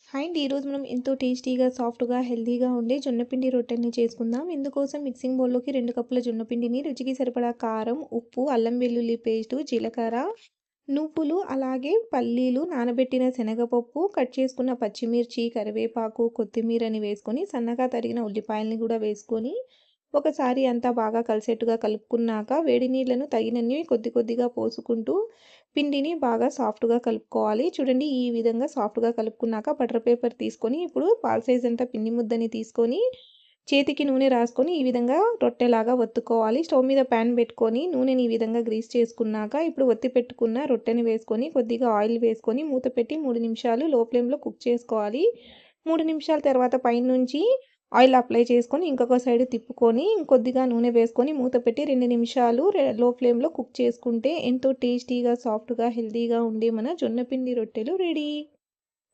Hi అండి. ఈరోజు మనం ఎంతో టేస్టీగా, సాఫ్ట్‌గా, హెల్తీగా ఉండే జొన్నపిండి రొట్టెల్ని చేసుకుందాం. ఇందుకోసం మిక్సింగ్ బౌల్‌లోకి 2 కప్పుల జొన్నపిండిని, రుచికి సరిపడా కారం, ఉప్పు, అల్లం వెల్లుల్లి పేస్టు, జీలకర్ర, నువ్వులు, అలాగే పల్లీలు, నానబెట్టిన శనగపప్పు, కట్ చేసుకున్న పచ్చిమిర్చి, కరివేపాకు, కొత్తిమీరని వేసుకొని, సన్నగా తరిగిన ఉల్లిపాయలని కూడా వేసుకొని, ఒకసారి అంతా బాగా కలిసేట్టుగా కలుపుకున్నాక, వేడి నీళ్లను తగినన్ని కొద్ది కొద్దిగా పోసుకుంటూ పిండిని బాగా సాఫ్ట్‌గా కలుపుకోవాలి. చూడండి, ఈ విధంగా సాఫ్ట్‌గా కలుపుకున్నాక బటర్ పేపర్ తీసుకొని, ఇప్పుడు పావు సైజ్ అంతా పిండి ముద్దని తీసుకొని, చేతికి నూనె రాసుకొని ఈ విధంగా రొట్టెలాగా ఒత్తుకోవాలి. స్టవ్ మీద పాన్ పెట్టుకొని నూనెని ఈ విధంగా గ్రీస్ చేసుకున్నాక, ఇప్పుడు ఒత్తి పెట్టుకున్న రొట్టెని వేసుకొని, కొద్దిగా ఆయిల్ వేసుకొని మూత పెట్టి 3 నిమిషాలు లో ఫ్లేమ్‌లో కుక్ చేసుకోవాలి. 3 నిమిషాల తర్వాత పైనుంచి ఆయిల్ అప్లై చేసుకొని, ఇంకొక సైడ్ తిప్పుకొని, ఇంకొద్దిగా నూనె వేసుకొని మూత పెట్టి 2 నిమిషాలు లో ఫ్లేమ్‌లో కుక్ చేసుకుంటే ఎంతో టేస్టీగా, సాఫ్ట్‌గా, హెల్తీగా ఉండే మన జొన్నపిండి రొట్టెలు రెడీ.